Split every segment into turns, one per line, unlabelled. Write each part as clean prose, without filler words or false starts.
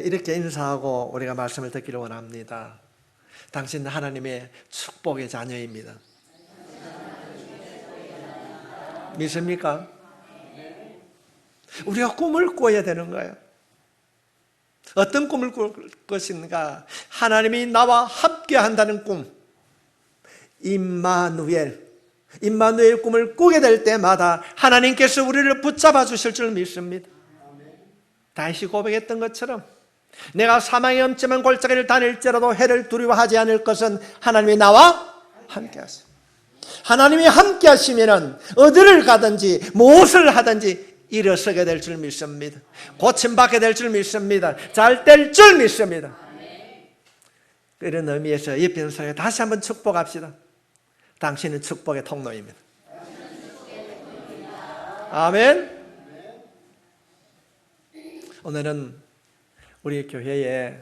이렇게 인사하고 우리가 말씀을 듣기를 원합니다. 당신은 하나님의 축복의 자녀입니다. 믿습니까? 우리가 꿈을 꿔야 되는 거예요. 어떤 꿈을 꿀 것인가? 하나님이 나와 함께 한다는 꿈, 임마누엘 꿈을 꾸게 될 때마다 하나님께서 우리를 붙잡아 주실 줄 믿습니다. 다윗이 고백했던 것처럼 내가 사망의 엄침한 골짜기를 다닐지라도 해를 두려워하지 않을 것은 하나님이 나와 함께 하시오. 하나님이 함께 하시면 어디를 가든지 무엇을 하든지 일어서게 될 줄 믿습니다. 고침받게 될 줄 믿습니다. 잘 될 줄 믿습니다. 이런 의미에서 옆에 있는 사람에게 다시 한번 축복합시다. 당신은 축복의 통로입니다. 아멘. 오늘은 우리 교회에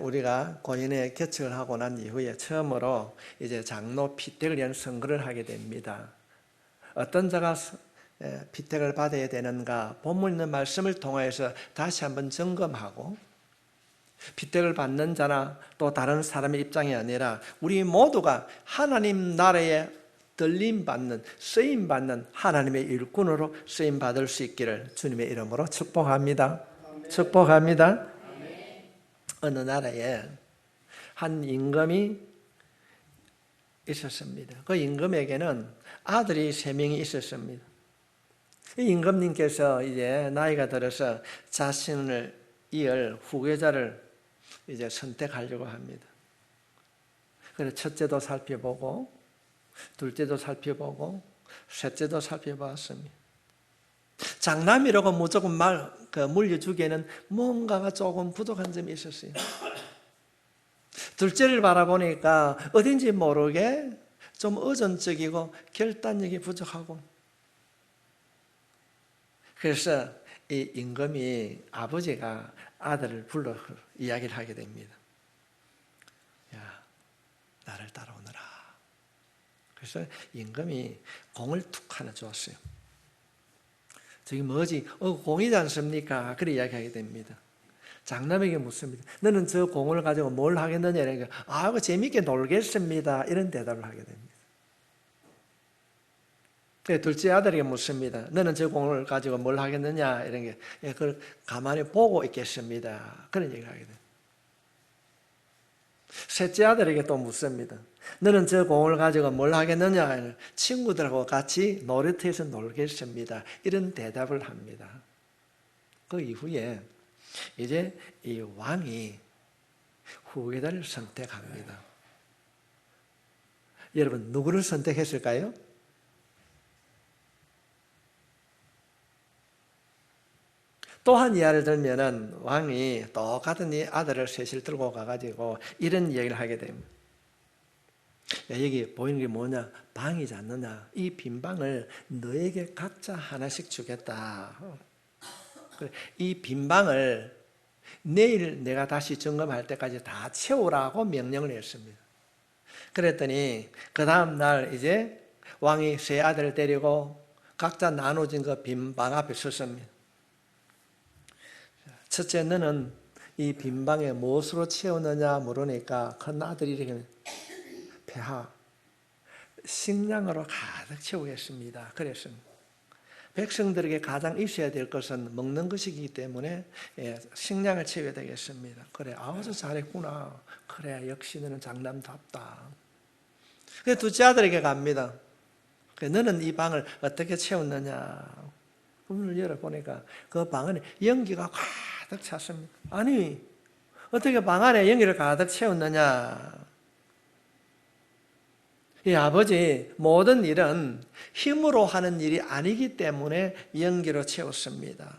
우리가 고인의 개척을 하고 난 이후에 처음으로 이제 장로 피택을 위한 선거를 하게 됩니다. 어떤 자가 피택을 받아야 되는가 본문 있는 말씀을 통해서 다시 한번 점검하고, 피택을 받는 자나 또 다른 사람의 입장이 아니라 우리 모두가 하나님 나라에 들림받는, 쓰임받는 하나님의 일꾼으로 쓰임받을 수 있기를 주님의 이름으로 축복합니다. 축복합니다. 어느 나라에 한 임금이 있었습니다. 그 임금에게는 아들이 3명이 있었습니다. 이 임금님께서 이제 나이가 들어서 자신을 이을 후계자를 이제 선택하려고 합니다. 그래서 첫째도 살펴보고, 둘째도 살펴보고, 셋째도 살펴봤습니다. 장남이라고 무조건 물려주기에는 뭔가가 조금 부족한 점이 있었어요. 둘째를 바라보니까 어딘지 모르게 좀 의존적이고 결단력이 부족하고, 그래서 이 임금이 아버지가 아들을 불러 이야기를 하게 됩니다. 야, 나를 따라오너라. 그래서 임금이 공을 툭 하나 주었어요. 저기 뭐지? 공이지 않습니까? 그렇게 이야기하게 됩니다. 장남에게 묻습니다. 너는 저 공을 가지고 뭘 하겠느냐? 이러니까 그거 재밌게 놀겠습니다. 이런 대답을 하게 됩니다. 둘째 아들에게 묻습니다. 너는 저 공을 가지고 뭘 하겠느냐? 이런 게, 그걸 가만히 보고 있겠습니다. 그런 얘기를 하게 됩니다. 셋째 아들에게 또 묻습니다. 너는 저 공을 가지고 뭘 하겠느냐? 친구들하고 같이 놀이터에서 놀겠습니다. 이런 대답을 합니다. 그 이후에 이제 이 왕이 후계자를 선택합니다. 여러분, 누구를 선택했을까요? 또한 예를 들면은 왕이 똑같은 이 아들을 셋을 들고 가가지고 이런 얘기를 하게 됩니다. 야, 여기 보이는 게 뭐냐? 방이지 않느냐? 이 빈 방을 너에게 각자 하나씩 주겠다. 이 빈 방을 내일 내가 다시 점검할 때까지 다 채우라고 명령을 했습니다. 그랬더니 그 다음 날 이제 왕이 세 아들을 데리고 각자 나눠진 그 빈 방 앞에 섰습니다. 첫째, 너는 이 빈방에 무엇으로 채우느냐 물으니까 큰 아들이 이렇게 폐하, 식량으로 가득 채우겠습니다. 그랬습니다. 백성들에게 가장 있어야 될 것은 먹는 것이기 때문에 식량을 채워야 되겠습니다. 그래, 아주 잘했구나. 그래, 역시 너는 장남답다. 그래서 둘째 아들에게 갑니다. 그래, 너는 이 방을 어떻게 채웠느냐? 문을 열어보니까 그 방 안에 연기가 가득 찼습니다. 아니, 어떻게 방 안에 연기를 가득 채웠느냐? 이 아버지, 모든 일은 힘으로 하는 일이 아니기 때문에 연기로 채웠습니다.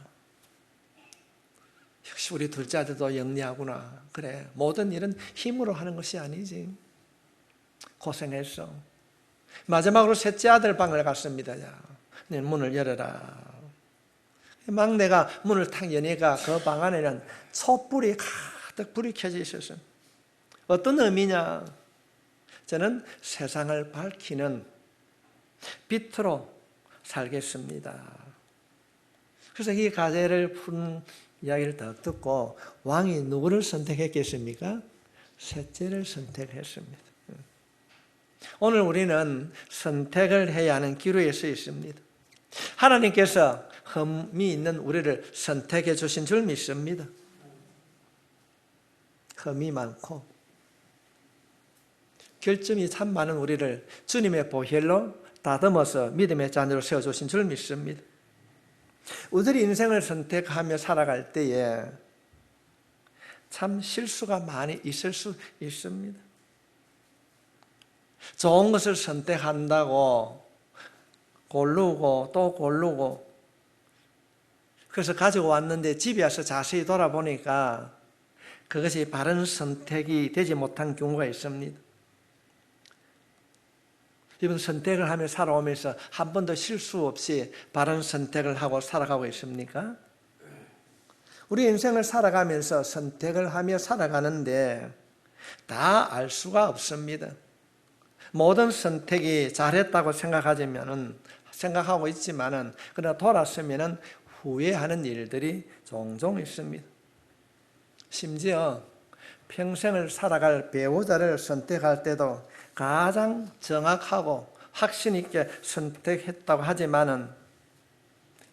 역시 우리 둘째 아들도 영리하구나. 그래, 모든 일은 힘으로 하는 것이 아니지. 고생했어. 마지막으로 셋째 아들 방을 갔습니다. 야, 문을 열어라. 막내가 문을 탁 여니까 그 방 안에는 촛불이 가득 불이 켜져 있었어요. 어떤 의미냐? 저는 세상을 밝히는 빛으로 살겠습니다. 그래서 이 가제를 푼 이야기를 더 듣고 왕이 누구를 선택했겠습니까? 셋째를 선택했습니다. 오늘 우리는 선택을 해야 하는 기로에 서 있습니다. 하나님께서 흠이 있는 우리를 선택해 주신 줄 믿습니다. 흠이 많고 결점이 참 많은 우리를 주님의 보혈로 다듬어서 믿음의 자녀로 세워주신 줄 믿습니다. 우리들이 인생을 선택하며 살아갈 때에 참 실수가 많이 있을 수 있습니다. 좋은 것을 선택한다고 고르고 또 고르고 그래서 가지고 왔는데 집에 와서 자세히 돌아보니까 그것이 바른 선택이 되지 못한 경우가 있습니다. 이번 선택을 하며 살아오면서 한 번도 실수 없이 바른 선택을 하고 살아가고 있습니까? 우리 인생을 살아가면서 선택을 하며 살아가는데 다 알 수가 없습니다. 모든 선택이 잘했다고 생각하고 있지만은 그러나 돌아서면은 후회하는 일들이 종종 있습니다. 심지어 평생을 살아갈 배우자를 선택할 때도 가장 정확하고 확신 있게 선택했다고 하지만은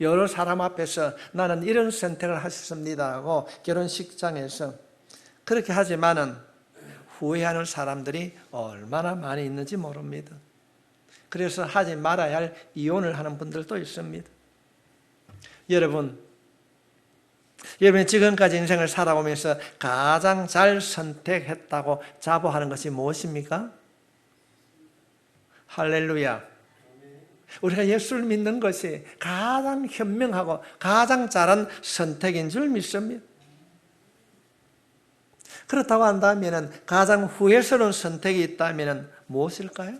여러 사람 앞에서 나는 이런 선택을 했습니다 하고 결혼식장에서 그렇게 하지만은 후회하는 사람들이 얼마나 많이 있는지 모릅니다. 그래서 하지 말아야 할 이혼을 하는 분들도 있습니다. 여러분이 지금까지 인생을 살아오면서 가장 잘 선택했다고 자부하는 것이 무엇입니까? 할렐루야. 우리가 예수를 믿는 것이 가장 현명하고 가장 잘한 선택인 줄 믿습니다. 그렇다고 한다면 가장 후회스러운 선택이 있다면 무엇일까요?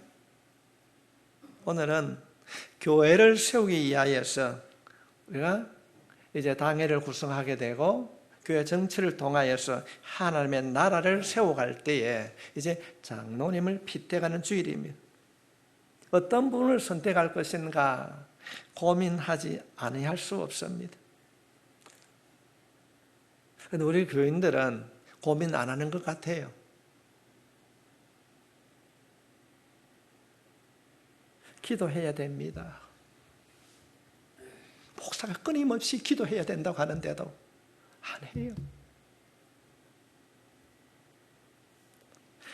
오늘은 교회를 세우기 위하여서 우리가 이제 당회를 구성하게 되고 교회 정치를 통하여서 하나님의 나라를 세워갈 때에 이제 장로님을 빗대가는 주일입니다. 어떤 분을 선택할 것인가 고민하지 아니할 수 없습니다. 그런데 우리 교인들은 고민 안 하는 것 같아요. 기도해야 됩니다. 목사가 끊임없이 기도해야 된다고 하는데도 안 해요.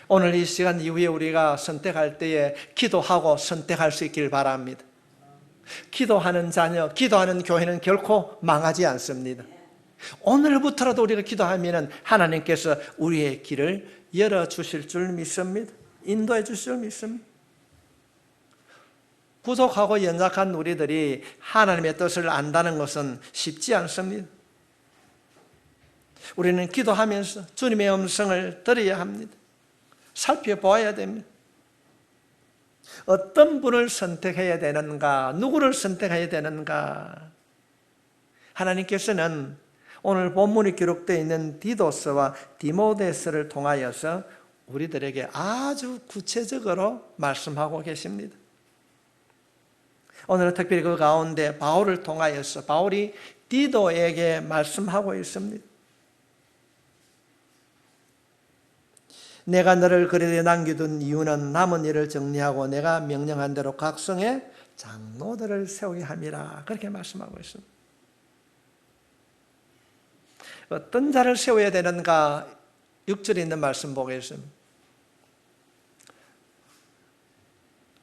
오늘 이 시간 이후에 우리가 선택할 때에 기도하고 선택할 수 있길 바랍니다. 기도하는 자녀, 기도하는 교회는 결코 망하지 않습니다. 오늘부터라도 우리가 기도하면 하나님께서 우리의 길을 열어주실 줄 믿습니다. 인도해 주실 줄 믿습니다. 부족하고 연약한 우리들이 하나님의 뜻을 안다는 것은 쉽지 않습니다. 우리는 기도하면서 주님의 음성을 들어야 합니다. 살펴보아야 됩니다. 어떤 분을 선택해야 되는가, 누구를 선택해야 되는가. 하나님께서는 오늘 본문이 기록되어 있는 디도스와 디모데스를 통하여서 우리들에게 아주 구체적으로 말씀하고 계십니다. 오늘은 특별히 그 가운데 바울을 통하여서 바울이 디도에게 말씀하고 있습니다. 내가 너를 그리에 남겨둔 이유는 남은 일을 정리하고 내가 명령한 대로 각 성에 장로들을 세우게 함이라. 그렇게 말씀하고 있습니다. 어떤 자를 세워야 되는가 6절에 있는 말씀 보겠습니다.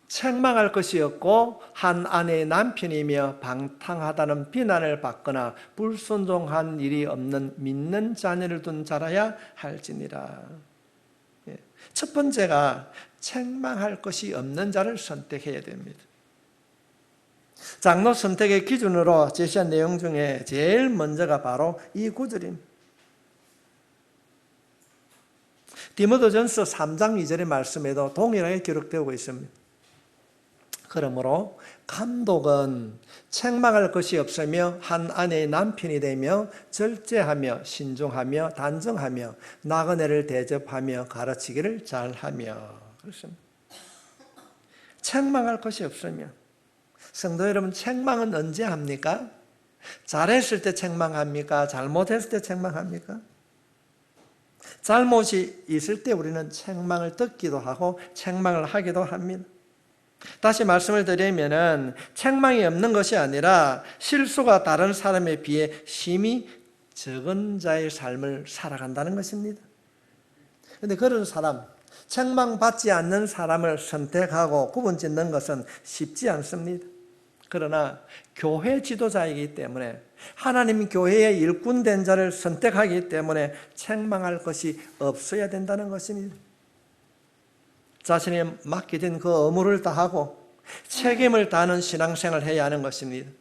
책망할 것이 없고 한 아내의 남편이며 방탕하다는 비난을 받거나 불순종한 일이 없는 믿는 자녀를 둔 자라야 할지니라. 첫 번째가 책망할 것이 없는 자를 선택해야 됩니다. 장로 선택의 기준으로 제시한 내용 중에 제일 먼저가 바로 이 구절입니다. 디모데전서 3장 2절의 말씀에도 동일하게 기록되고 있습니다. 그러므로 감독은 책망할 것이 없으며 한 아내의 남편이 되며 절제하며 신중하며 단정하며 나그네를 대접하며 가르치기를 잘하며. 그렇습니다. 책망할 것이 없으며. 성도 여러분, 책망은 언제 합니까? 잘했을 때 책망합니까? 잘못했을 때 책망합니까? 잘못이 있을 때 우리는 책망을 듣기도 하고 책망을 하기도 합니다. 다시 말씀을 드리면은 책망이 없는 것이 아니라 실수가 다른 사람에 비해 심히 적은 자의 삶을 살아간다는 것입니다. 그런데 그런 사람, 책망받지 않는 사람을 선택하고 구분짓는 것은 쉽지 않습니다. 그러나 교회 지도자이기 때문에 하나님 교회의 일꾼된 자를 선택하기 때문에 책망할 것이 없어야 된다는 것입니다. 자신이 맡겨진 그 의무를 다하고 책임을 다하는 신앙생활을 해야 하는 것입니다.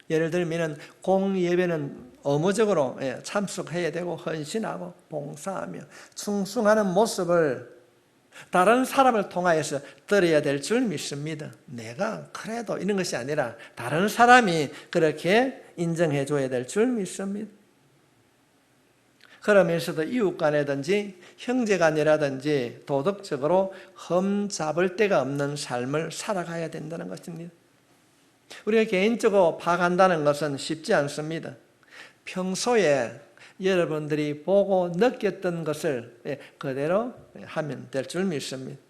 예를 들면 공예배는 의무적으로 참석해야 되고 헌신하고 봉사하며 충성하는 모습을 다른 사람을 통하여서 들어야 될 줄 믿습니다. 내가 그래도 이런 것이 아니라 다른 사람이 그렇게 인정해 줘야 될 줄 믿습니다. 그러면서도 이웃 간이든지 형제 간이라든지 도덕적으로 흠잡을 데가 없는 삶을 살아가야 된다는 것입니다. 우리가 개인적으로 파악한다는 것은 쉽지 않습니다. 평소에 여러분들이 보고 느꼈던 것을 그대로 하면 될 줄 믿습니다.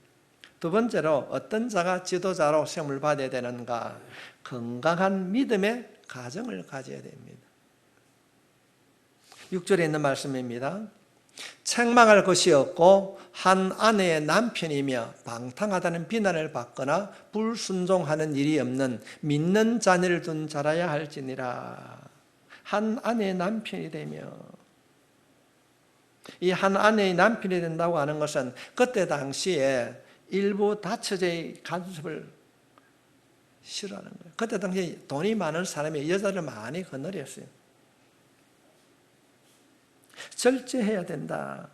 두 번째로 어떤 자가 지도자로 세움을 받아야 되는가? 건강한 믿음의 가정을 가져야 됩니다. 6절에 있는 말씀입니다. 책망할 것이 없고 한 아내의 남편이며 방탕하다는 비난을 받거나 불순종하는 일이 없는 믿는 자녀를 둔 자라야 할지니라. 한 아내의 남편이 되며, 이 한 아내의 남편이 된다고 하는 것은 그때 당시에 일부 다처제의 간섭을 싫어하는 거예요. 그때 당시에 돈이 많은 사람이 여자를 많이 거느렸어요. 절제해야 된다.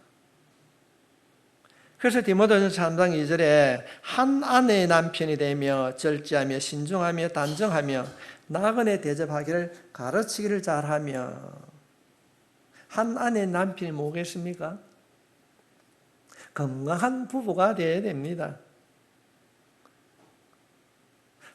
그래서 디모데전서 3장 2절에 한 아내의 남편이 되며 절제하며 신중하며 단정하며 나그네 대접하기를 가르치기를 잘하며. 한 아내의 남편이 뭐겠습니까? 건강한 부부가 되어야 됩니다.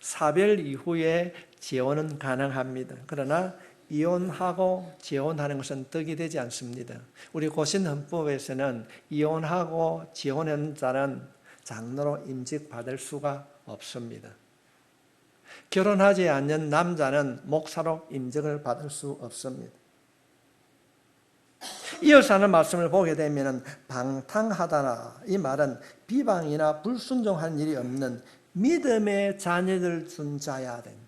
사별 이후에 재혼은 가능합니다. 그러나 이혼하고 재혼하는 것은 덕이 되지 않습니다. 우리 고신헌법에서는 이혼하고 재혼한 자는 장로로 임직받을 수가 없습니다. 결혼하지 않는 남자는 목사로 임직을 받을 수 없습니다. 이어서 하는 말씀을 보게 되면 방탕하다라, 이 말은 비방이나 불순종한 일이 없는 믿음의 자녀들 둔 자야 됩니다.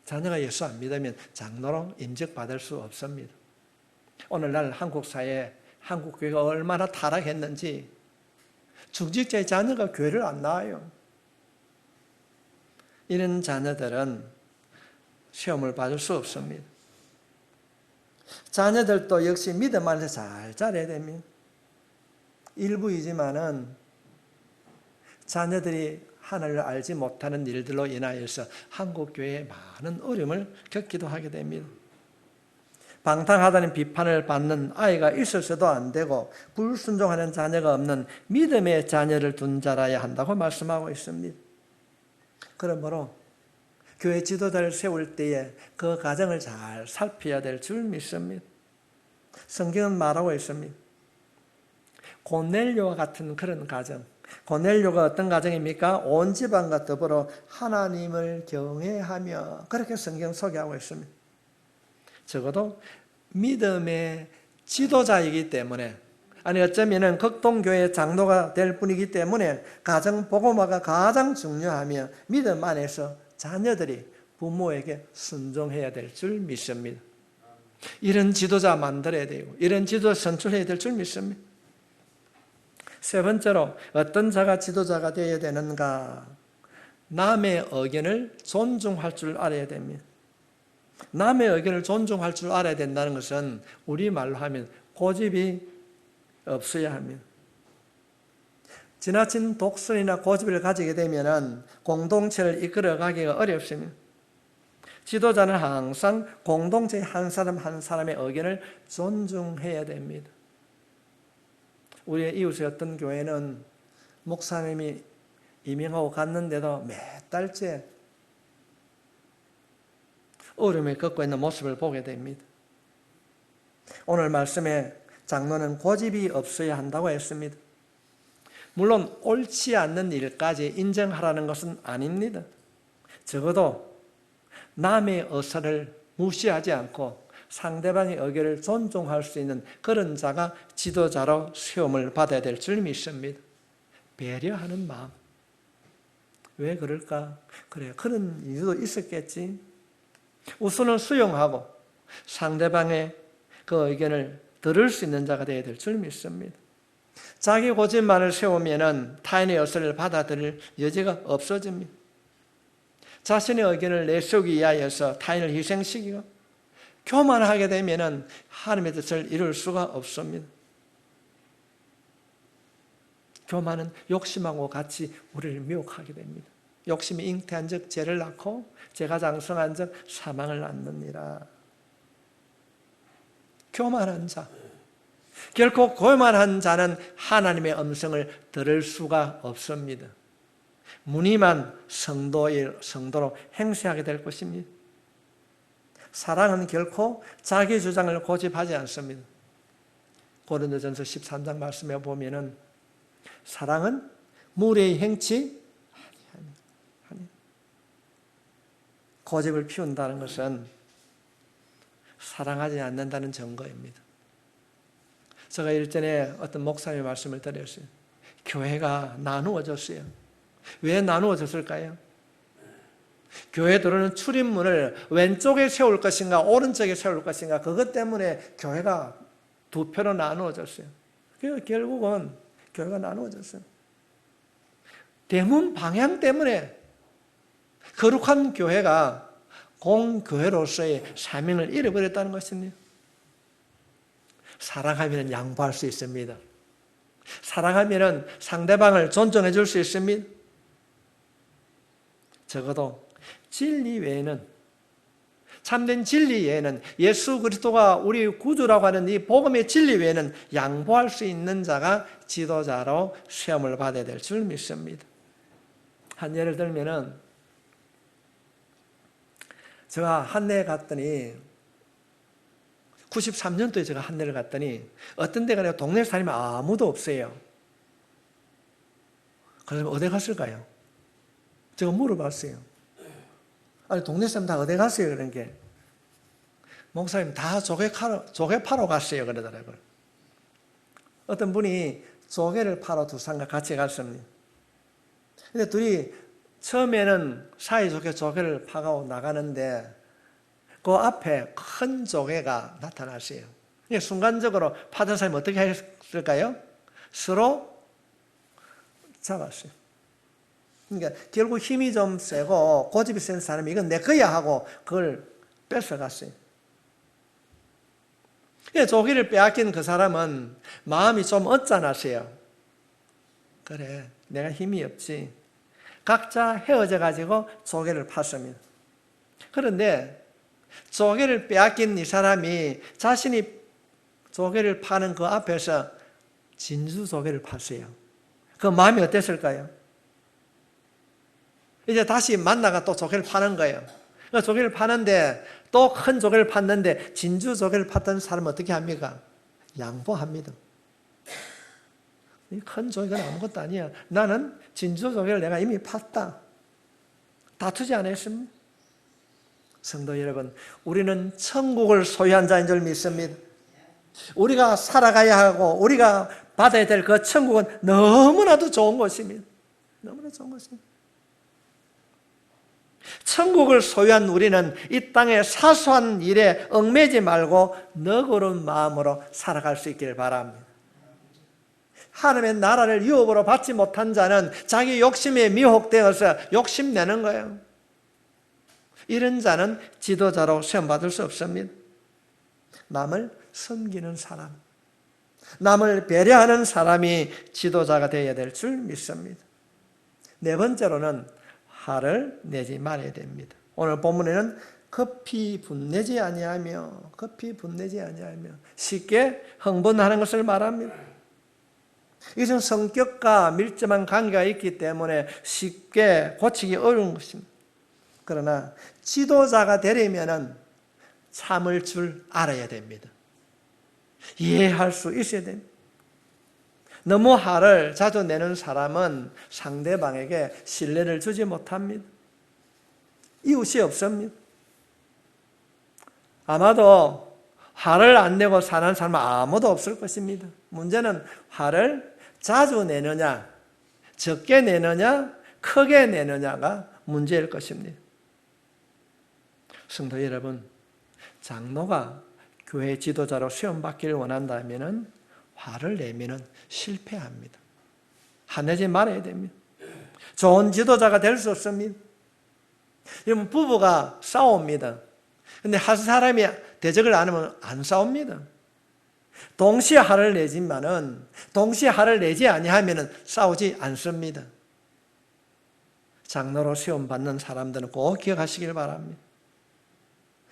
자녀가 예수 안 믿으면 장로로 임직받을 수 없습니다. 오늘날 한국 사회, 한국 교회가 얼마나 타락했는지 중직자의 자녀가 교회를 안 나와요. 이런 자녀들은 시험을 받을 수 없습니다. 자녀들도 역시 믿음 안에서 잘 자라야 됩니다. 일부이지만은 자녀들이 하나님을 알지 못하는 일들로 인하여서 한국교회에 많은 어려움을 겪기도 하게 됩니다. 방탕하다는 비판을 받는 아이가 있어서도 안 되고 불순종하는 자녀가 없는 믿음의 자녀를 둔 자라야 한다고 말씀하고 있습니다. 그러므로 교회 지도자를 세울 때에 그 가정을 잘 살펴야 될 줄 믿습니다. 성경은 말하고 있습니다. 고넬료와 같은 그런 가정. 고넬료가 어떤 가정입니까? 온 집안과 더불어 하나님을 경외하며, 그렇게 성경 소개하고 있습니다. 적어도 믿음의 지도자이기 때문에, 아니 어쩌면 극동교회 장로가 될 분이기 때문에 가정 복음화가 가장 중요하며 믿음 안에서 자녀들이 부모에게 순종해야 될 줄 믿습니다. 이런 지도자 만들어야 되고 이런 지도자 선출해야 될 줄 믿습니다. 세 번째로 어떤 자가 지도자가 되어야 되는가? 남의 의견을 존중할 줄 알아야 됩니다. 남의 의견을 존중할 줄 알아야 된다는 것은 우리말로 하면 고집이 없어야 합니다. 지나친 독선이나 고집을 가지게 되면 공동체를 이끌어가기가 어렵습니다. 지도자는 항상 공동체의 한 사람 한 사람의 의견을 존중해야 됩니다. 우리의 이웃의 어떤 교회는 목사님이 임명하고 갔는데도 몇 달째 어려움을 겪고 있는 모습을 보게 됩니다. 오늘 말씀에 장로는 고집이 없어야 한다고 했습니다. 물론 옳지 않는 일까지 인정하라는 것은 아닙니다. 적어도 남의 의사를 무시하지 않고 상대방의 의견을 존중할 수 있는 그런 자가 지도자로 세움을 받아야 될 줄 믿습니다. 배려하는 마음. 왜 그럴까? 그래, 그런 이유도 있었겠지. 우선은 수용하고 상대방의 그 의견을 들을 수 있는 자가 되어야 될 줄 믿습니다. 자기 고집만을 세우면 타인의 의사를 받아들일 여지가 없어집니다. 자신의 의견을 내세우기 위하여서 타인을 희생시키고 교만하게 되면 하나님의 뜻을 이룰 수가 없습니다. 교만은 욕심하고 같이 우리를 미혹하게 됩니다. 욕심이 잉태한 즉 죄를 낳고 죄가 장성한 즉 사망을 낳느니라. 교만한 자, 결코 교만한 자는 하나님의 음성을 들을 수가 없습니다. 무늬만 성도로 행세하게 될 것입니다. 사랑은 결코 자기 주장을 고집하지 않습니다. 고린도전서 13장 말씀에 보면은 사랑은 무례히 행치 아니하니. 고집을 피운다는 것은 사랑하지 않는다는 증거입니다. 제가 일전에 어떤 목사님의 말씀을 드렸어요. 교회가 나누어졌어요. 왜 나누어졌을까요? 교회 들어오는 출입문을 왼쪽에 세울 것인가 오른쪽에 세울 것인가 그것 때문에 교회가 두 표로 나누어졌어요. 결국은 교회가 나누어졌어요. 대문 방향 때문에 거룩한 교회가 공교회로서의 사명을 잃어버렸다는 것입니다. 사랑하면 양보할 수 있습니다. 사랑하면 상대방을 존중해 줄 수 있습니다. 적어도 진리 외에는, 참된 진리 외에는, 예수 그리스도가 우리 구주라고 하는 이 복음의 진리 외에는 양보할 수 있는 자가 지도자로 시험을 받아야 될 줄 믿습니다. 한 예를 들면은 제가 한내에 갔더니 93년도에 제가 한내를 갔더니 어떤 데가 내가 동네 사람이 아무도 없어요. 그래서 어디 갔을까요? 제가 물어봤어요. 아니 동네 사람 다 어디 갔어요? 그런 게 목사님 다 조개 파러 갔어요. 그러더라고요. 어떤 분이 조개를 파러 두산과 같이 갔습니다. 근데 둘이 처음에는 사이좋게 조개를 파고 나가는데 그 앞에 큰 조개가 나타났어요. 순간적으로 파던 사람이 어떻게 했을까요? 서로 잡았어요. 그러니까 결국 힘이 좀 세고 고집이 센 사람이 이건 내 거야 하고 그걸 뺏어갔어요. 조개를 빼앗긴 그 사람은 마음이 좀 언짢았어요. 그래, 내가 힘이 없지. 각자 헤어져 가지고 조개를 팠습니다. 그런데 조개를 빼앗긴 이 사람이 자신이 조개를 파는 그 앞에서 진주 조개를 팠어요. 그 마음이 어땠을까요? 이제 다시 만나가 또 조개를 파는 거예요. 조개를 파는데 또 큰 조개를 팠는데 진주 조개를 팠던 사람은 어떻게 합니까? 양보합니다. 이 큰 조개는 아무것도 아니야. 나는 진주 조개를 내가 이미 팠다. 다투지 않았습니다. 성도 여러분, 우리는 천국을 소유한 자인 줄 믿습니다. 우리가 살아가야 하고 우리가 받아야 될 그 천국은 너무나도 좋은 것입니다. 너무나 좋은 것입니다. 천국을 소유한 우리는 이 땅의 사소한 일에 얽매지 말고 너그러운 마음으로 살아갈 수 있기를 바랍니다. 하나님의 나라를 유업으로 받지 못한 자는 자기 욕심에 미혹되어서 욕심내는 거예요. 이런 자는 지도자로 시험받을 수 없습니다. 남을 섬기는 사람, 남을 배려하는 사람이 지도자가 되어야 될 줄 믿습니다. 네 번째로는 화를 내지 말아야 됩니다. 오늘 본문에는 급히 분내지 아니하며 쉽게 흥분하는 것을 말합니다. 이것은 성격과 밀접한 관계가 있기 때문에 쉽게 고치기 어려운 것입니다. 그러나 지도자가 되려면 참을 줄 알아야 됩니다. 이해할 수 있어야 됩니다. 너무 화를 자주 내는 사람은 상대방에게 신뢰를 주지 못합니다. 이웃이 없습니다. 아마도 화를 안 내고 사는 사람은 아무도 없을 것입니다. 문제는 화를 자주 내느냐, 적게 내느냐, 크게 내느냐가 문제일 것입니다. 성도 여러분, 장로가 교회 지도자로 시험받기를 원한다면 화를 내면 실패합니다. 화내지 말아야 됩니다. 좋은 지도자가 될 수 없습니다. 여러분, 부부가 싸웁니다. 근데 한 사람이 대적을 안 하면 안 싸웁니다. 동시에 화를 내지만은 동시에 화를 내지 아니하면은 싸우지 않습니다. 장로로 시험 받는 사람들은 꼭 기억하시길 바랍니다.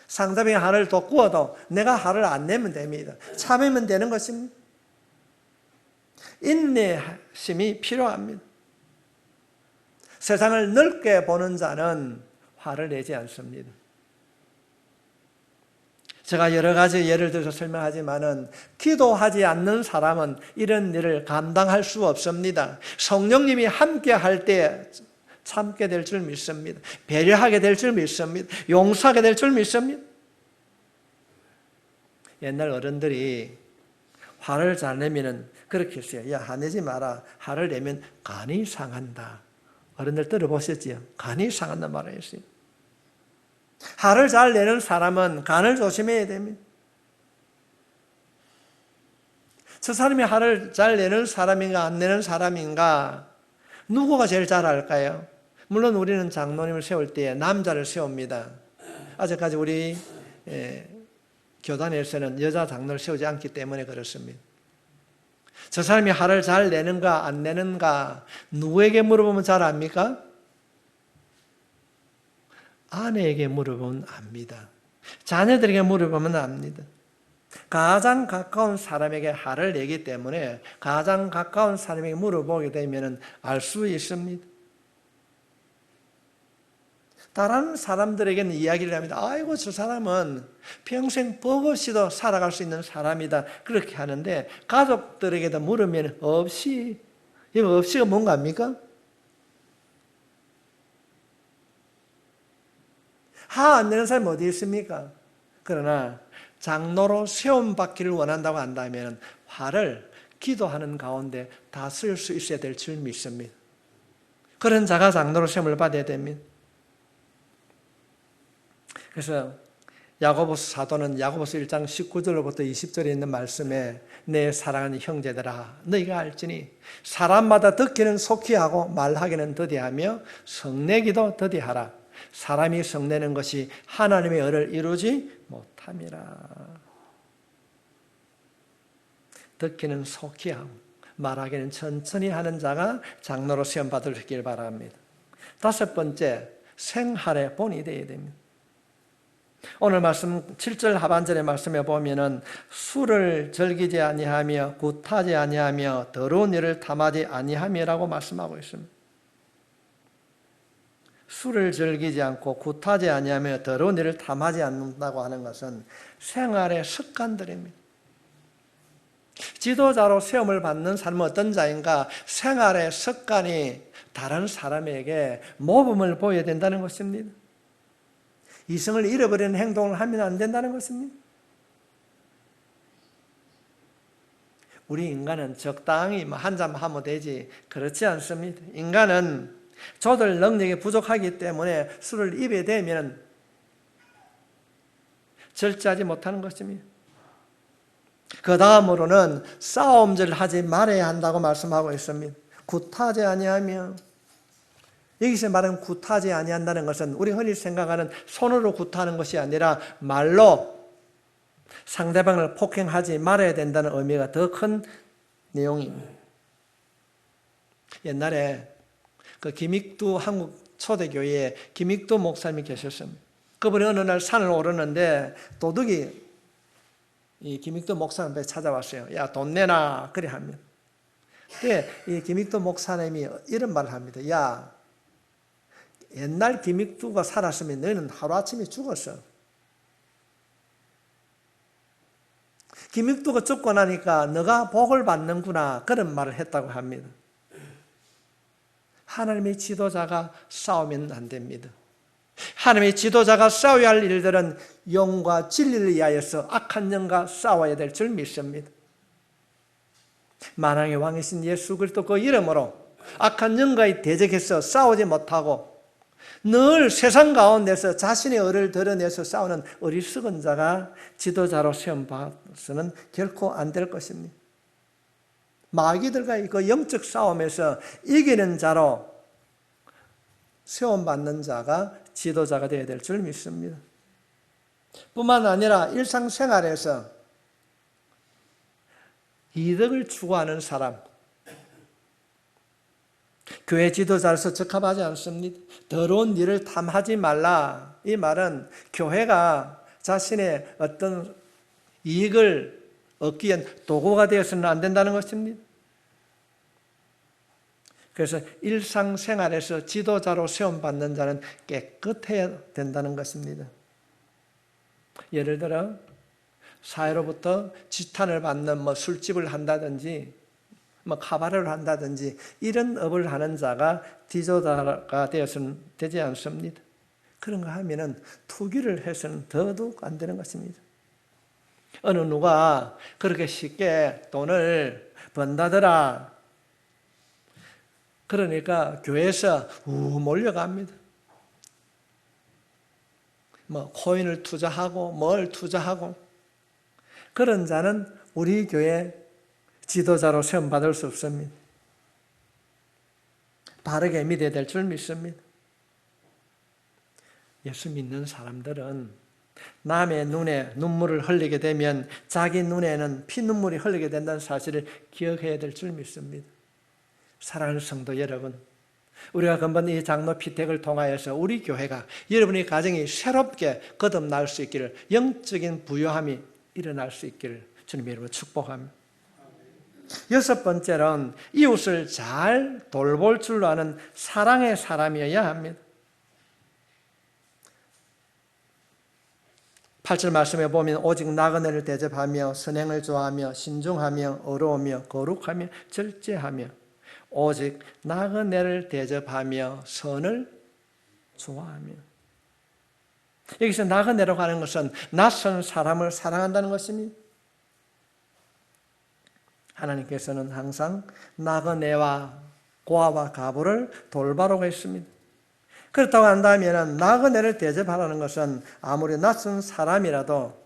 상대방이 화를 돋구어도 내가 화를 안 내면 됩니다. 참으면 되는 것입니다. 인내심이 필요합니다. 세상을 넓게 보는 자는 화를 내지 않습니다. 제가 여러 가지 예를 들어서 설명하지만은 기도하지 않는 사람은 이런 일을 감당할 수 없습니다. 성령님이 함께 할 때 참게 될 줄 믿습니다. 배려하게 될 줄 믿습니다. 용서하게 될 줄 믿습니다. 옛날 어른들이 화를 잘 내면은 그렇게 했어요. 야, 화내지 마라. 화를 내면 간이 상한다. 어른들 들어보셨지요? 간이 상한다 말을 했어요. 화를 잘 내는 사람은 간을 조심해야 됩니다. 저 사람이 화를 잘 내는 사람인가 안 내는 사람인가 누구가 제일 잘 알까요? 물론 우리는 장로님을 세울 때 남자를 세웁니다. 아직까지 우리 교단에서는 여자 장로를 세우지 않기 때문에 그렇습니다. 저 사람이 화를 잘 내는가 안 내는가 누구에게 물어보면 잘 압니까? 아내에게 물어보면 압니다. 자녀들에게 물어보면 압니다. 가장 가까운 사람에게 화를 내기 때문에 가장 가까운 사람에게 물어보게 되면 알 수 있습니다. 다른 사람들에게는 이야기를 합니다. 아이고, 저 사람은 평생 법 없이도 살아갈 수 있는 사람이다. 그렇게 하는데 가족들에게도 물으면 없이. 이 없이가 뭔가입니까? 화 안 내는 사람이 어디 있습니까? 그러나 장로로 세움받기를 원한다고 한다면 화를 기도하는 가운데 다 쓸 수 있어야 될 줄 믿습니다. 그런 자가 장로로 세움을 받아야 됩니다. 그래서 야고보서 사도는 야고보서 1장 19절로부터 20절에 있는 말씀에 내 사랑하는 형제들아 너희가 알지니 사람마다 듣기는 속히 하고 말하기는 더디하며 성내기도 더디하라. 사람이 성내는 것이 하나님의 의를 이루지 못함이라. 듣기는 속히 하고 말하기는 천천히 하는 자가 장로로 시험 받을 수 있길 바랍니다. 다섯 번째, 생활의 본이 되어야 됩니다. 오늘 말씀 7절 하반절의 말씀에 보면은 술을 즐기지 아니하며 굿하지 아니하며 더러운 일을 탐하지 아니함이라고 말씀하고 있습니다. 술을 즐기지 않고 굿하지 아니하며 더러운 일을 탐하지 않는다고 하는 것은 생활의 습관들입니다. 지도자로 시험을 받는 사람은 어떤 자인가? 생활의 습관이 다른 사람에게 모범을 보여야 된다는 것입니다. 이성을 잃어버리는 행동을 하면 안 된다는 것입니다. 우리 인간은 적당히 한 잔 하면 되지 그렇지 않습니다. 인간은 조절 능력이 부족하기 때문에 술을 입에 대면 절제하지 못하는 것입니다. 그 다음으로는 싸움질 하지 말아야 한다고 말씀하고 있습니다. 굿하지 아니하며, 여기서 말하는 굿하지 아니한다는 것은 우리 흔히 생각하는 손으로 굿하는 것이 아니라 말로 상대방을 폭행하지 말아야 된다는 의미가 더 큰 내용입니다. 옛날에 그 김익두 한국 초대교회에 김익두 목사님이 계셨습니다. 그분이 어느 날 산을 오르는데 도둑이 이 김익두 목사님 앞에 찾아왔어요. 야, 돈 내놔. 그래 하면. 이 김익두 목사님이 이런 말을 합니다. 야, 옛날 김익두가 살았으면 너희는 하루아침에 죽었어. 김익두가 죽고 나니까 너가 복을 받는구나 그런 말을 했다고 합니다. 하나님의 지도자가 싸우면 안 됩니다. 하나님의 지도자가 싸워야 할 일들은 영과 진리를 위하여서 악한 영과 싸워야 될 줄 믿습니다. 만왕의 왕이신 예수 그리스도 그 이름으로 악한 영과의 대적해서 싸우지 못하고 늘 세상 가운데서 자신의 의를 드러내서 싸우는 어리석은 자가 지도자로 세움받아서는 결코 안 될 것입니다. 마귀들과 그 영적 싸움에서 이기는 자로 세움받는 자가 지도자가 되어야 될 줄 믿습니다. 뿐만 아니라 일상생활에서 이득을 추구하는 사람, 교회 지도자로서 적합하지 않습니다. 더러운 일을 탐하지 말라. 이 말은 교회가 자신의 어떤 이익을 얻기 위한 도구가 되어서는 안 된다는 것입니다. 그래서 일상생활에서 지도자로 세움받는 자는 깨끗해야 된다는 것입니다. 예를 들어 사회로부터 지탄을 받는 술집을 한다든지 카바레를 한다든지 이런 업을 하는 자가 지도자가 되어서는 되지 않습니다. 그런 거 하면은 투기를 해서는 더더욱 안 되는 것입니다. 어느 누가 그렇게 쉽게 돈을 번다더라. 그러니까 교회에서 몰려갑니다. 코인을 투자하고 뭘 투자하고 그런 자는 우리 교회 지도자로 세움받을 수 없습니다. 바르게 믿어야 될 줄 믿습니다. 예수 믿는 사람들은 남의 눈에 눈물을 흘리게 되면 자기 눈에는 피눈물이 흘리게 된다는 사실을 기억해야 될 줄 믿습니다. 사랑하는 성도 여러분, 우리가 금번 이 장로 피택을 통하여서 우리 교회가 여러분의 가정이 새롭게 거듭날 수 있기를, 영적인 부요함이 일어날 수 있기를 주님 이름으로 축복합니다. 여섯 번째는 이웃을 잘 돌볼 줄 아는 사랑의 사람이어야 합니다. 8절 말씀에 보면 오직 나그네를 대접하며 선행을 좋아하며 신중하며 어려우며 거룩하며 절제하며 오직 나그네를 대접하며 선을 좋아하며. 여기서 나그네라고 하는 것은 낯선 사람을 사랑한다는 것입니다. 하나님께서는 항상 나그네와 고아와 과부를 돌보라고 했습니다. 그렇다고 한다면 나그네를 대접하라는 것은 아무리 낯선 사람이라도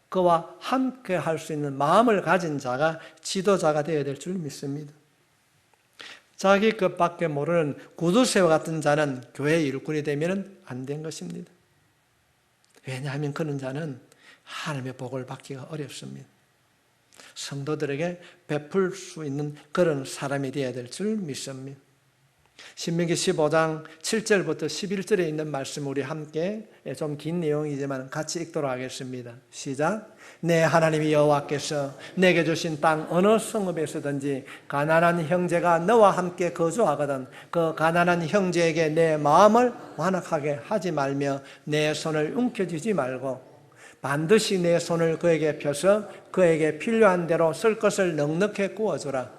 그와 함께 할 수 있는 마음을 가진 자가 지도자가 되어야 될 줄 믿습니다. 자기 것밖에 모르는 구두쇠와 같은 자는 교회의 일꾼이 되면 안 된 것입니다. 왜냐하면 그런 자는 하나님의 복을 받기가 어렵습니다. 성도들에게 베풀 수 있는 그런 사람이 되어야 될 줄 믿습니다. 신명기 15장 7절부터 11절에 있는 말씀 우리 함께 좀 긴 내용이지만 같이 읽도록 하겠습니다. 시작. 내 하나님 여호와께서 내게 주신 땅 어느 성읍에서든지 가난한 형제가 너와 함께 거주하거든 그 가난한 형제에게 내 마음을 완악하게 하지 말며 내 손을 움켜쥐지 말고 반드시 내 손을 그에게 펴서 그에게 필요한 대로 쓸 것을 넉넉히 구워주라.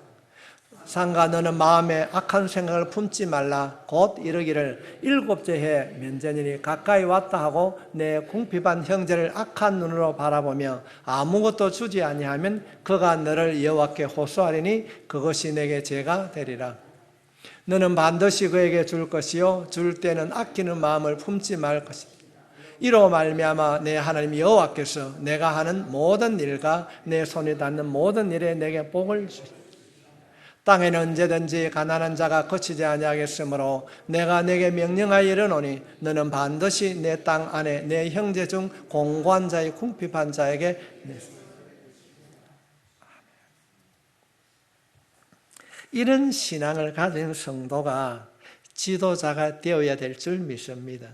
상가 너는 마음에 악한 생각을 품지 말라. 곧 이르기를 일곱째 해 면전일이 가까이 왔다 하고 내 궁핍한 형제를 악한 눈으로 바라보며 아무것도 주지 아니하면 그가 너를 여호와께 호소하리니 그것이 내게 죄가 되리라. 너는 반드시 그에게 줄 것이요 줄 때는 아끼는 마음을 품지 말 것이다. 이로 말미암아 내 하나님 여호와께서 내가 하는 모든 일과 내 손이 닿는 모든 일에 내게 복을 주시리라. 땅에는 언제든지 가난한 자가 거치지 아니하겠으므로 내가 내게 명령하여 이르노니 너는 반드시 내 땅 안에 내 형제 중 공고한 자의 궁핍한 자에게 이런 신앙을 가진 성도가 지도자가 되어야 될 줄 믿습니다.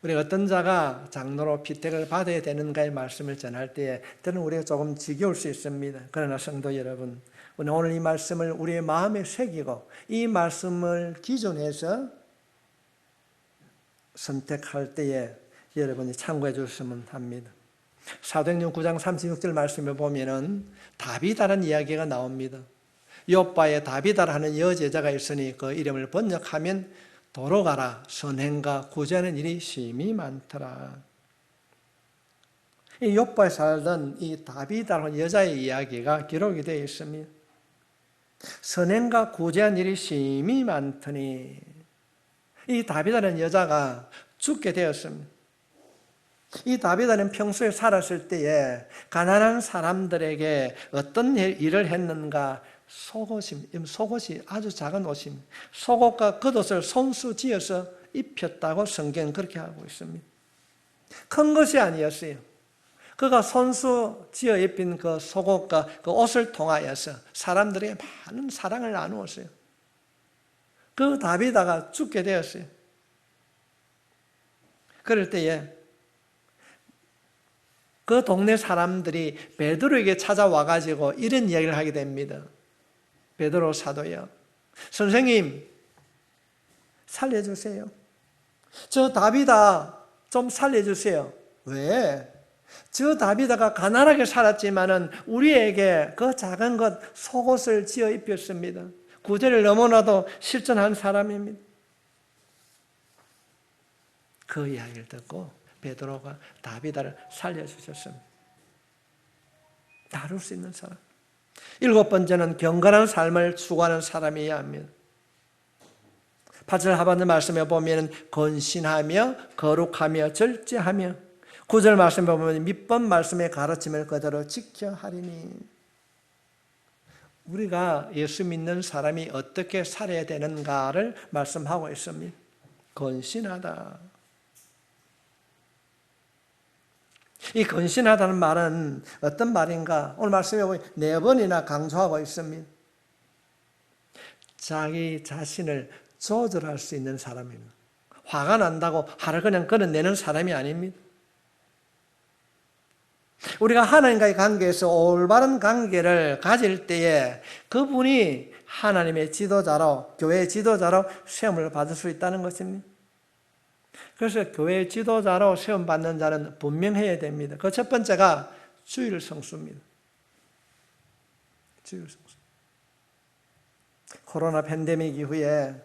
우리 어떤 자가 장로로 피택을 받아야 되는가의 말씀을 전할 때에 때는 우리가 조금 지겨울 수 있습니다. 그러나 성도 여러분, 우리는 오늘 이 말씀을 우리의 마음에 새기고 이 말씀을 기준해서 선택할 때에 여러분이 참고해 주셨으면 합니다. 사도행전 9장 36절 말씀에 보면은 다비다라는 이야기가 나옵니다. 요바에 다비다라는 여제자가 있으니 그 이름을 번역하면 도로 가라 선행과 구제하는 일이 심히 많더라. 이 요바에 살던 이 다비다라는 여자의 이야기가 기록이 되어 있습니다. 선행과 구제한 일이 심히 많더니 이 다비다라는 여자가 죽게 되었습니다. 이 다비다는 평소에 살았을 때에 가난한 사람들에게 어떤 일을 했는가? 속옷이 아주 작은 옷입니다. 속옷과 겉옷을 손수 지어서 입혔다고 성경은 그렇게 하고 있습니다. 큰 것이 아니었어요. 그가 손수 지어 입힌 그 속옷과 그 옷을 통하여서 사람들에게 많은 사랑을 나누었어요. 그 다비다가 죽게 되었어요. 그럴 때에 그 동네 사람들이 베드로에게 찾아와가지고 이런 이야기를 하게 됩니다. 베드로 사도요. 선생님, 살려주세요. 저 다비다 좀 살려주세요. 왜? 저 다비다가 가난하게 살았지만은 우리에게 그 작은 것 속옷을 지어 입혔습니다. 구제를 너무나도 실천한 사람입니다. 그 이야기를 듣고 베드로가 다비다를 살려주셨습니다. 다룰 수 있는 사람. 7번째는 경건한 삶을 추구하는 사람이어야 합니다. 8절 하반절 말씀에 보면 건신하며 거룩하며 절제하며 9절 말씀에 보면 밑번 말씀의 가르침을 그대로 지켜 하리니. 우리가 예수 믿는 사람이 어떻게 살아야 되는가를 말씀하고 있습니다. 건신하다. 이 건신하다는 말은 어떤 말인가? 오늘 말씀에 보면 4번이나 강조하고 있습니다. 자기 자신을 조절할 수 있는 사람입니다. 화가 난다고 화를 그냥 끌어내는 사람이 아닙니다. 우리가 하나님과의 관계에서 올바른 관계를 가질 때에 그분이 하나님의 지도자로, 교회의 지도자로 세움을 받을 수 있다는 것입니다. 그래서 교회의 지도자로 세움받는 자는 분명해야 됩니다. 그 첫 번째가 주일 성수입니다. 주일 성수. 코로나 팬데믹 이후에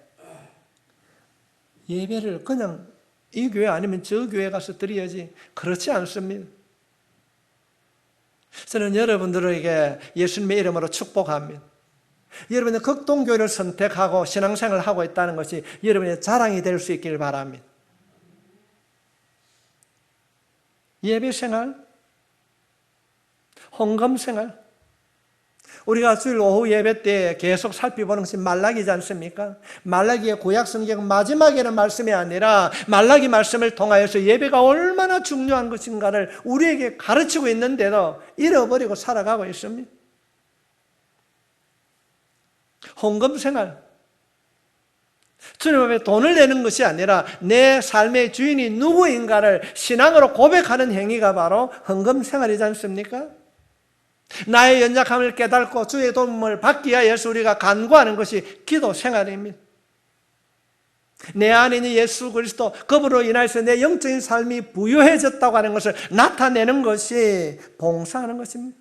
예배를 그냥 이 교회 아니면 저 교회 가서 드려야지, 그렇지 않습니다. 저는 여러분들에게 예수님의 이름으로 축복합니다. 여러분이 극동교회를 선택하고 신앙생활을 하고 있다는 것이 여러분의 자랑이 될 수 있길 바랍니다. 예배생활, 헌금생활, 우리가 주일 오후 예배 때 계속 살펴보는 것이 말라기지 않습니까? 말라기의 구약 성경 마지막에는 말씀이 아니라 말라기 말씀을 통하여서 예배가 얼마나 중요한 것인가를 우리에게 가르치고 있는데도 잃어버리고 살아가고 있습니다. 헌금생활, 주님 앞에 돈을 내는 것이 아니라 내 삶의 주인이 누구인가를 신앙으로 고백하는 행위가 바로 헌금생활이지 않습니까? 나의 연약함을 깨닫고 주의 도움을 받기 위하여서 우리가 간구하는 것이 기도생활입니다. 내 안에 있는 예수 그리스도, 그분으로 인해서 내 영적인 삶이 부유해졌다고 하는 것을 나타내는 것이 봉사하는 것입니다.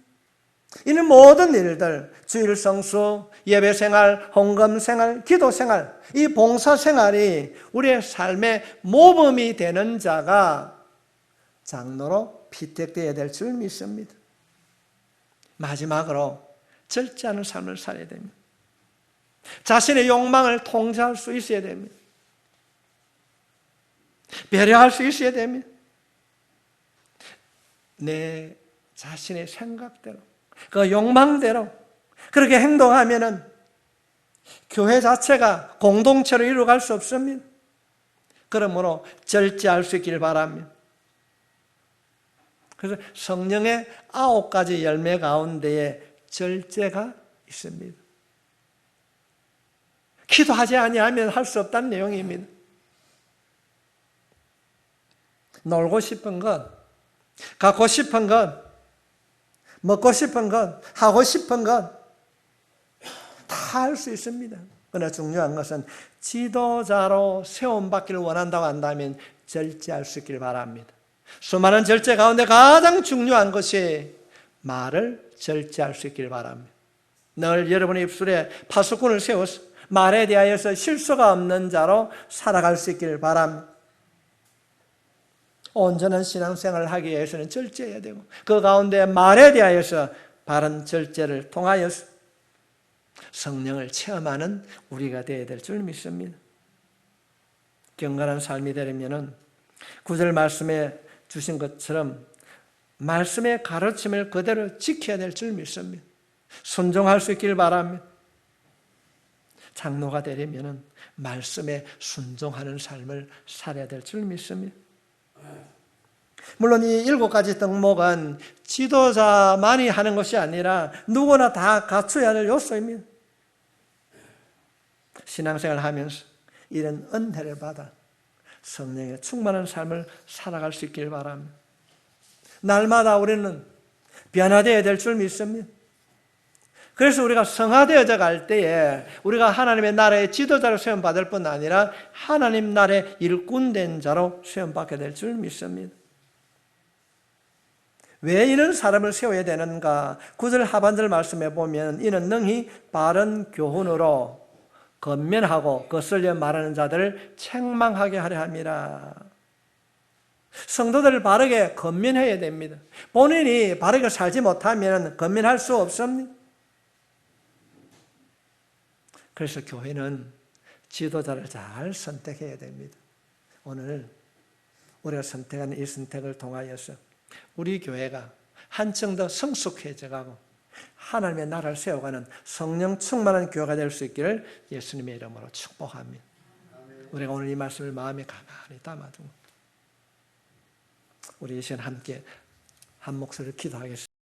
이는 모든 일들, 주일 성수, 예배생활, 헌금생활, 기도생활, 이 봉사생활이 우리의 삶의 모범이 되는 자가 장로로 피택되어야 될 줄 믿습니다. 마지막으로 절제하는 삶을 살아야 됩니다. 자신의 욕망을 통제할 수 있어야 됩니다. 배려할 수 있어야 됩니다. 내 자신의 생각대로, 그 욕망대로 그렇게 행동하면은 교회 자체가 공동체로 이루어갈 수 없습니다. 그러므로 절제할 수 있길 바랍니다. 그래서 성령의 9가지 열매 가운데에 절제가 있습니다. 기도하지 아니하면 할 수 없다는 내용입니다. 놀고 싶은 것, 갖고 싶은 것, 먹고 싶은 것, 하고 싶은 것 다 할 수 있습니다. 그러나 중요한 것은 지도자로 세움받기를 원한다고 한다면 절제할 수 있길 바랍니다. 수많은 절제 가운데 가장 중요한 것이 말을 절제할 수 있길 바랍니다. 늘 여러분의 입술에 파수꾼을 세워서 말에 대하여서 실수가 없는 자로 살아갈 수 있길 바랍니다. 온전한 신앙생활을 하기 위해서는 절제해야 되고 그 가운데 말에 대하여서 바른 절제를 통하여서 성령을 체험하는 우리가 되어야 될 줄 믿습니다. 경건한 삶이 되려면 9절 말씀에 주신 것처럼 말씀의 가르침을 그대로 지켜야 될 줄 믿습니다. 순종할 수 있길 바랍니다. 장로가 되려면 말씀에 순종하는 삶을 살아야 될 줄 믿습니다. 물론 이 7가지 덕목은 지도자만이 하는 것이 아니라 누구나 다 갖춰야 할 요소입니다. 신앙생활을 하면서 이런 은혜를 받아 성령의 충만한 삶을 살아갈 수 있길 바랍니다. 날마다 우리는 변화되어야 될 줄 믿습니다. 그래서 우리가 성화되어져 갈 때에 우리가 하나님의 나라의 지도자로 수험받을 뿐 아니라 하나님 나라의 일꾼된 자로 수험받게 될 줄 믿습니다. 왜 이런 사람을 세워야 되는가? 9절 하반절 말씀해 보면 이는 능히 바른 교훈으로 건면하고 거슬려 말하는 자들을 책망하게 하려 함이라. 성도들을 바르게 건면해야 됩니다. 본인이 바르게 살지 못하면 건면할 수 없습니다. 그래서 교회는 지도자를 잘 선택해야 됩니다. 오늘 우리가 선택한 이 선택을 통하여서 우리 교회가 한층 더 성숙해져가고 하나님의 나라를 세워가는 성령 충만한 교회가 될 수 있기를 예수님의 이름으로 축복합니다. 우리가 오늘 이 말씀을 마음에 가만히 담아두고 우리 이 시간 함께 한 목소리로 기도하겠습니다.